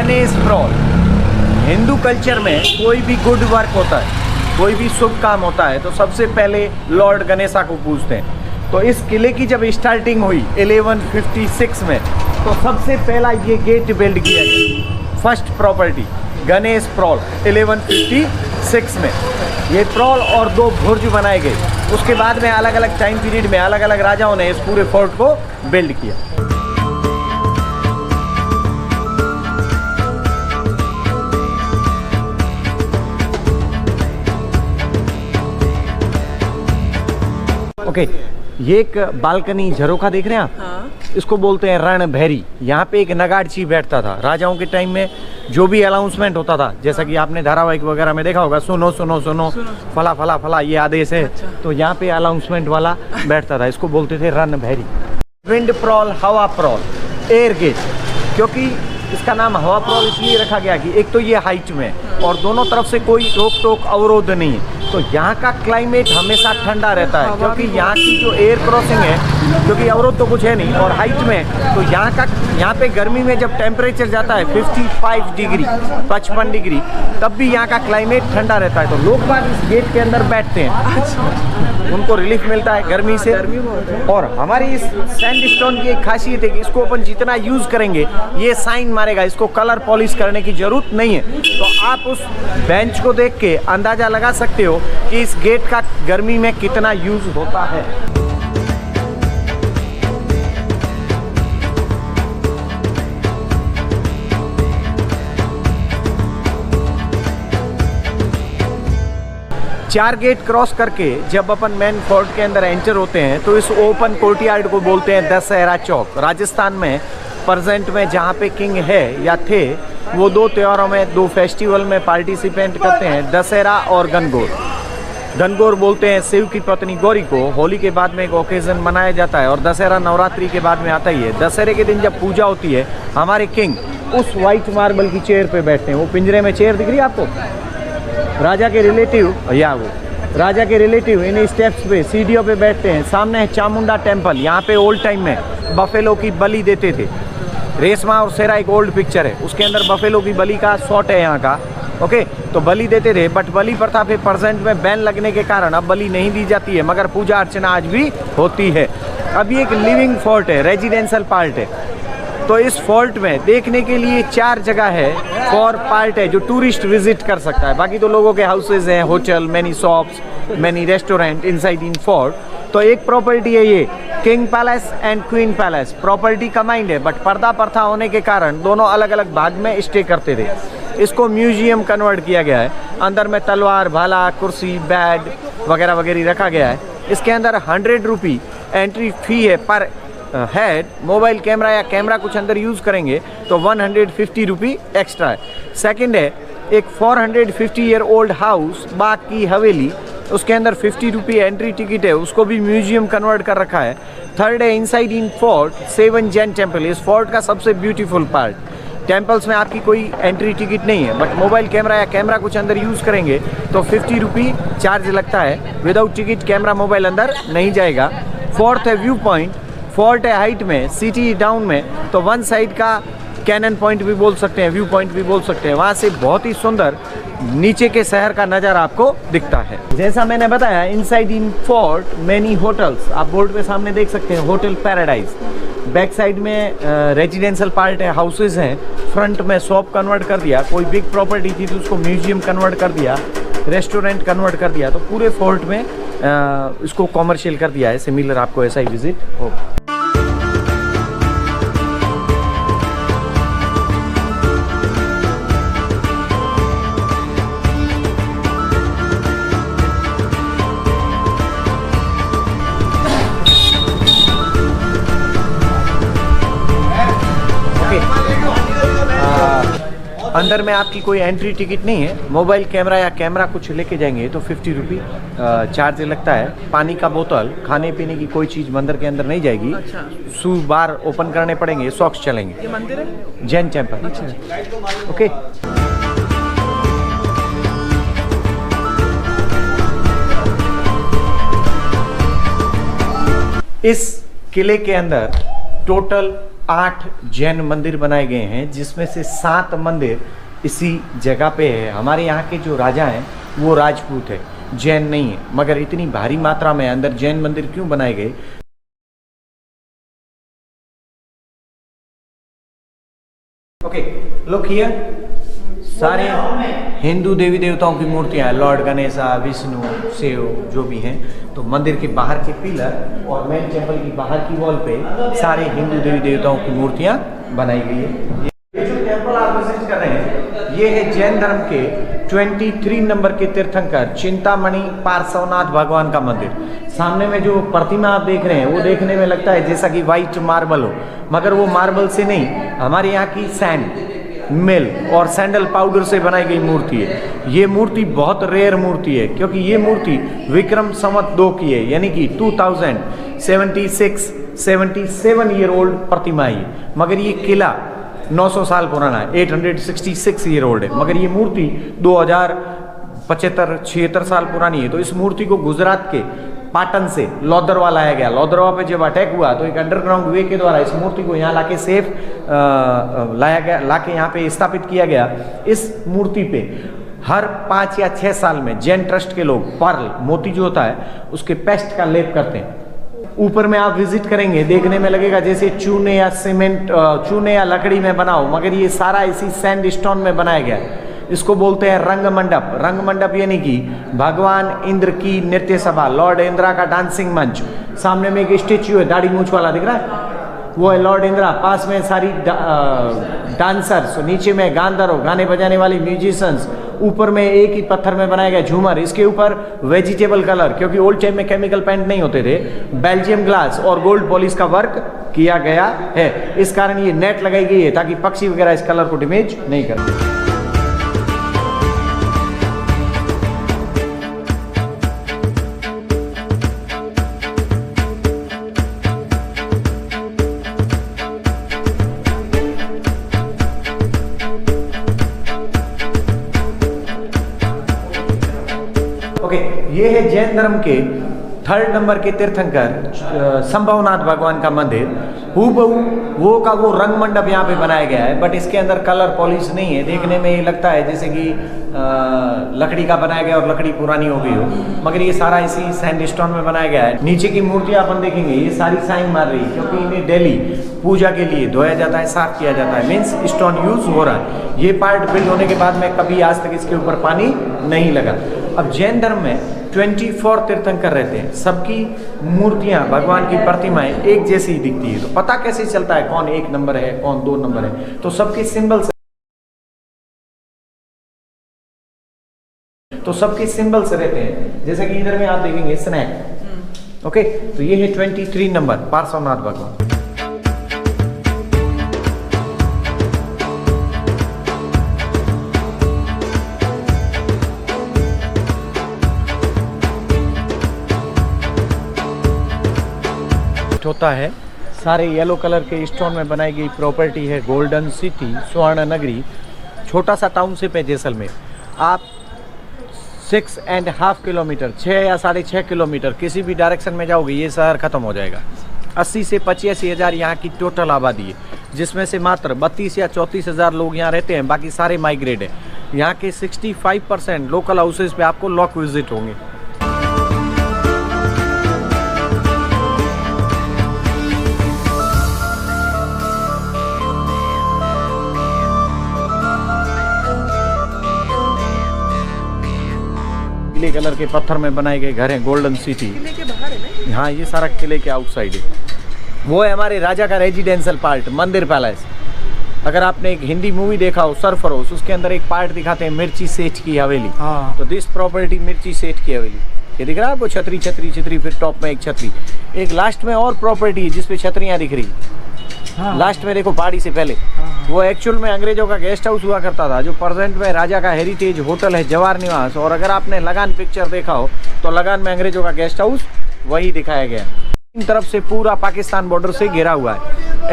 Ganesh prowl. Hindu culture में कोई भी गुड वर्क होता है, कोई भी शुभ काम होता है तो सबसे पहले लॉर्ड गणेशा को पूजते हैं। तो इस किले की जब स्टार्टिंग हुई 1156 में तो सबसे पहला ये गेट बिल्ड किया गया, फर्स्ट प्रॉपर्टी गणेश प्रॉल 1156 में। ये प्रॉल और 2 बुर्ज बनाए गए। उसके बाद में अलग अलग टाइम पीरियड में अलग अलग राजाओं ने इस पूरे फोर्ट को बिल्ड किया। ओके, ये एक बालकनी झरोखा देख रहे हैं आप? हाँ। इसको बोलते हैं रणभैरी। यहाँ पे एक नगाड़ची बैठता था राजाओं के टाइम में। जो भी अनाउंसमेंट होता था, जैसा कि आपने धारावाहिक वगैरह में देखा होगा, सुनो सुनो सुनो फला फला फला ये आदेश है। अच्छा। तो यहाँ पे अनाउंसमेंट वाला बैठता था, इसको बोलते थे रणभैरी। विंड प्रॉल, हवा प्रॉल, एयर गेट। क्योंकि इसका नाम हवा प्रॉल इसलिए रखा गया कि एक तो ये हाइट में और दोनों तरफ से कोई रोक टोक अवरोध नहीं है, तो यहाँ का क्लाइमेट हमेशा ठंडा रहता है। क्योंकि यहाँ की जो एयर क्रॉसिंग है, क्योंकि अवरोध तो कुछ है नहीं और हाइट में, तो यहाँ पे गर्मी में जब टेम्परेचर जाता है 55 डिग्री 55 डिग्री, तब भी यहाँ का क्लाइमेट ठंडा रहता है। तो लोग बाग इस गेट के अंदर बैठते हैं, उनको रिलीफ मिलता है गर्मी से। और हमारी इस सैंडस्टोन की एक खासियत है कि इसको अपन जितना यूज़ करेंगे ये साइन मारेगा, इसको कलर पॉलिश करने की ज़रूरत नहीं है। तो आप उस बेंच को देख के अंदाज़ा लगा सकते हो कि इस गेट का गर्मी में कितना यूज़ होता है। चार गेट क्रॉस करके जब अपन मेन फोर्ट के अंदर एंटर होते हैं तो इस ओपन कोर्टयार्ड को बोलते हैं दशहरा चौक। राजस्थान में प्रेजेंट में जहाँ पे किंग है या थे, वो 2 त्योहारों में 2 फेस्टिवल में पार्टिसिपेट करते हैं, दशहरा और गणगौर। गणगौर बोलते हैं शिव की पत्नी गौरी को। होली के बाद में एक ओकेजन मनाया जाता है और दशहरा नवरात्रि के बाद में आता ही है। दशहरे के दिन जब पूजा होती है, हमारे किंग उस वाइट मार्बल की चेयर पे बैठते हैं। वो पिंजरे में चेयर दिख रही है आपको? राजा के रिलेटिव, या वो राजा के रिलेटिव इन स्टेप्स पे सीढ़ियों पे बैठते हैं। सामने है चामुंडा टेम्पल। यहाँ पे ओल्ड टाइम में बफेलो की बलि देते थे। रेशमा और शेरा एक ओल्ड पिक्चर है, उसके अंदर बफेलो की बलि का शॉट है यहाँ का। ओके, तो बलि देते थे, बट बलि प्रथा पे प्रेजेंट में बैन लगने के कारण अब बलि नहीं दी जाती है, मगर पूजा अर्चना आज भी होती है। अब ये एक लिविंग फोर्ट है, रेजिडेंशियल पार्ट है। तो इस फोर्ट में देखने के लिए 4 जगह है, 4 पार्ट है जो टूरिस्ट विजिट कर सकता है। बाकी तो लोगों के हाउसेज हैं, hotel, many shops, many restaurant inside in fort. तो एक प्रॉपर्टी है ये king palace and queen palace. Property combined है, बट पर्दा प्रथा होने के कारण दोनों अलग अलग भाग में स्टे करते थे। इसको म्यूजियम कन्वर्ट किया गया है। अंदर में तलवार, भाला, कुर्सी, बेड वगैरह वगैरह रखा गया है। इसके अंदर 100 रुपी एंट्री फी है पर हेड। मोबाइल कैमरा या कैमरा कुछ अंदर यूज़ करेंगे तो 150 रुपी एक्स्ट्रा है। सेकंड है एक 450 ईयर ओल्ड हाउस बाग की हवेली, उसके अंदर 50 रुपी एंट्री टिकट है, उसको भी म्यूजियम कन्वर्ट कर रखा है। थर्ड है inside in fort 7 Jain temple. इस फोर्ट का सबसे ब्यूटीफुल पार्ट, टेम्पल्स में आपकी कोई एंट्री टिकट नहीं है, बट मोबाइल कैमरा या कैमरा कुछ अंदर यूज़ करेंगे तो 50 रुपी चार्ज लगता है। विदाउट टिकट कैमरा मोबाइल अंदर नहीं जाएगा। फोर्थ है व्यू पॉइंट। फोर्ट है हाइट में, सिटी डाउन में, तो वन साइड का कैनन पॉइंट भी बोल सकते हैं, व्यू पॉइंट भी बोल सकते हैं। वहाँ से बहुत ही सुंदर नीचे के शहर का नज़ारा आपको दिखता है। जैसा मैंने बताया, inside in fort many hotels, आप बोर्ड पे सामने देख सकते हैं, होटल पैराडाइज। बैक साइड में रेजिडेंशियल पार्ट है, हाउसेज हैं। फ्रंट में शॉप कन्वर्ट कर दिया, कोई बिग प्रॉपर्टी थी तो उसको म्यूजियम कन्वर्ट कर दिया, रेस्टोरेंट कन्वर्ट कर दिया। तो पूरे फोर्ट में इसको कॉमर्शियल कर दिया है। सिमिलर आपको ऐसा ही विजिट होगा। अंदर में आपकी कोई एंट्री टिकट नहीं है। मोबाइल कैमरा या कैमरा कुछ लेके जाएंगे तो 50 रुपी चार्ज लगता है। पानी का बोतल, खाने पीने की कोई चीज़ मंदिर के अंदर नहीं जाएगी। अच्छा। शू बार ओपन करने पड़ेंगे, सॉक्स चलेंगे। ये मंदिर है? जैन टेम्पल। अच्छा। ओके। इस किले के अंदर टोटल 8 जैन मंदिर बनाए गए हैं, जिसमें से 7 मंदिर इसी जगह पे है। हमारे यहाँ के जो राजा हैं वो राजपूत है, जैन नहीं है, मगर इतनी भारी मात्रा में अंदर जैन मंदिर क्यों बनाए गए? ओके, लुक हियर, सारे हिंदू देवी देवताओं की मूर्तियां हैं, लॉर्ड गणेशा, विष्णु, शिव जो भी हैं। तो मंदिर के बाहर के पिलर और मेन टेम्पल की बाहर की वॉल पे सारे हिंदू देवी देवताओं की मूर्तियां बनाई गई है। ये जो टेम्पल आप विजिट कर रहे हैं ये है जैन धर्म के 23 नंबर के तीर्थंकर चिंतामणि पार्श्वनाथ भगवान का मंदिर। सामने में जो प्रतिमा आप देख रहे हैं वो देखने में लगता है जैसा कि व्हाइट मार्बल हो, मगर वो मार्बल से नहीं, हमारे यहाँ की सैंड मिल और सैंडल पाउडर से बनाई गई मूर्ति है। ये मूर्ति बहुत रेयर मूर्ति है, क्योंकि ये मूर्ति विक्रम संवत 2 की है, यानी कि 2077 ईयर ओल्ड प्रतिमा है। मगर ये किला 900 साल पुराना है, 866 ईयर ओल्ड है, मगर ये मूर्ति 2075-76 साल पुरानी है। तो इस मूर्ति को गुजरात के पाटन से लोदरवा लाया गया। लोदरवा पे जब अटैक हुआ तो एक अंडरग्राउंड वे के द्वारा इस मूर्ति को यहाँ लाके सेफ लाया गया, लाके यहाँ पे स्थापित किया गया। इस मूर्ति पे हर 5 या 6 साल में जैन ट्रस्ट के लोग पर्ल मोती जो होता है उसके पेस्ट का लेप करते हैं। ऊपर में आप विजिट करेंगे, देखने में लगेगा जैसे चूने या सीमेंट, चूने या लकड़ी में बना हो, मगर ये सारा इसी सैंड स्टोन में बनाया गया है। इसको बोलते हैं रंग मंडप। रंग मंडप यानी कि भगवान इंद्र की नृत्य सभा, लॉर्ड इंद्रा का डांसिंग मंच। सामने में एक स्टेच्यू है दाढ़ी मूछ वाला, दिख रहा है, वो है लॉर्ड इंद्रा। पास में सारी डांसर्स, नीचे में गांधर्व, गाने बजाने वाली म्यूजिशियंस, ऊपर में एक ही पत्थर में बनाया गया झूमर, इसके ऊपर वेजिटेबल कलर, क्योंकि ओल्ड टाइम में केमिकल पेंट नहीं होते थे, बेल्जियम ग्लास और गोल्ड पॉलिश का वर्क किया गया है। इस कारण ये नेट लगाई गई है ताकि पक्षी वगैरह इस कलर को डैमेज नहीं करते। ये है जैन धर्म के 3rd नंबर के तीर्थंकर संभवनाथ भगवान का मंदिर। हूबहू वो का वो रंग मंडप यहाँ पे बनाया गया है, बट इसके अंदर कलर पॉलिश नहीं है। देखने में ये लगता है जैसे कि लकड़ी का बनाया गया और लकड़ी पुरानी हो गई हो, मगर ये सारा इसी सैंडस्टोन में बनाया गया है। नीचे की मूर्ति अपन देखेंगे ये सारी साइन मार रही है, क्योंकि इन्हें डेली पूजा के लिए धोया जाता है, साफ किया जाता है, मीन्स स्टोन यूज हो रहा है। ये पार्ट बिल्ड होने के बाद में कभी आज तक इसके ऊपर पानी नहीं लगा। अब जैन धर्म में 24 तीर्थंकर रहते हैं, सबकी मूर्तियां, भगवान की प्रतिमाएं एक जैसी ही दिखती है। तो पता कैसे चलता है कौन 1 नंबर है, कौन 2 नंबर है? तो सबके सिंबल्स रहते हैं। जैसे कि इधर में आप देखेंगे स्नैक, ओके, तो ये है 23 नंबर पार्श्वनाथ भगवान। होता है सारे येलो कलर के स्टोन में बनाई गई प्रॉपर्टी है गोल्डन सिटी, स्वर्ण नगरी, छोटा सा टाउनशिप है जैसलमेर। आप 6.5 किलोमीटर, 6 या 6.5 किलोमीटर किसी भी डायरेक्शन में जाओगे ये शहर खत्म हो जाएगा। 80 से 85 हज़ार यहाँ की टोटल आबादी है, जिसमें से मात्र 32 या 34 हज़ार लोग यहाँ रहते हैं, बाकी सारे माइग्रेट हैं। यहाँ के 65% लोकल हाउसेज पे आपको लॉक विजिट होंगे। पीले कलर के पत्थर में बनाए गए घर हैं, गोल्डन सिटी। किले के बाहर है ना? हाँ, ये सारा किले के आउटसाइड है। वो है हमारे राजा का रेजिडेंशियल पार्ट, मंदिर पैलेस। अगर आपने एक हिंदी मूवी देखा हो सरफरोश, उसके अंदर एक पार्ट दिखाते हैं मिर्ची सेठ की हवेली। हाँ। तो दिस प्रॉपर्टी मिर्ची सेठ की हवेली, ये दिख रहा है आपको, छतरी छतरी छतरी, फिर टॉप में एक छतरी, एक लास्ट में और प्रॉपर्टी है जिसपे छतरियाँ दिख रही। हाँ। लास्ट में देखो पहाड़ी से पहले। हाँ। वो एक्चुअल में अंग्रेजों का गेस्ट हाउस हुआ करता था, जो प्रेजेंट में राजा का हेरिटेज होटल है जवाहर निवास। और अगर आपने लगान पिक्चर देखा हो तो लगान में अंग्रेजों का गेस्ट हाउस वही दिखाया गया। इन तरफ से पूरा पाकिस्तान बॉर्डर से घिरा हुआ है।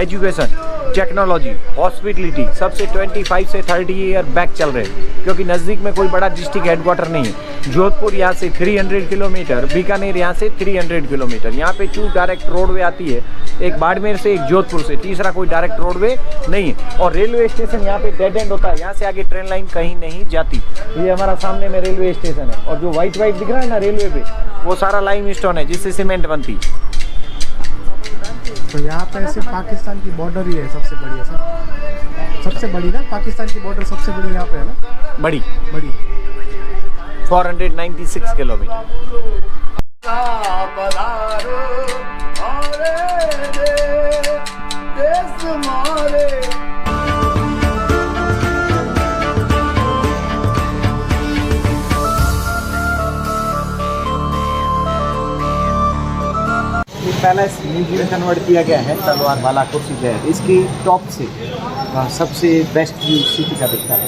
एजुकेशन, टेक्नोलॉजी, हॉस्पिटलिटी सबसे 25 से 30 ईयर बैक चल रहे हैं, क्योंकि नज़दीक में कोई बड़ा डिस्ट्रिक्ट हेडक्वार्टर नहीं है। जोधपुर यहाँ से 300 किलोमीटर, बीकानेर यहाँ से 300 किलोमीटर। यहाँ पे 2 डायरेक्ट रोडवे आती है, एक बाड़मेर से, एक जोधपुर से, तीसरा कोई डायरेक्ट रोडवे नहीं है। और रेलवे स्टेशन यहाँ पे डेड एंड होता है, यहाँ से आगे ट्रेन लाइन कहीं नहीं जाती। ये हमारा सामने में रेलवे स्टेशन है, और जो वाइट वाइट दिख रहा है ना रेलवे पे, वो सारा लाइम स्टोन है जिससे सीमेंट बनती। तो यहाँ पे सिर्फ पाकिस्तान की बॉर्डर ही है सबसे बड़ी, सर सबसे बड़ी ना, पाकिस्तान की बॉर्डर सबसे बड़ी यहाँ पे है ना, बड़ी 496 किलोमीटर। पैलेस म्यूजियम कन्वर्ट किया गया है तलवार वाला कुर्सी जो है, इसकी टॉप से सबसे बेस्ट व्यू सिटी का दिखता है।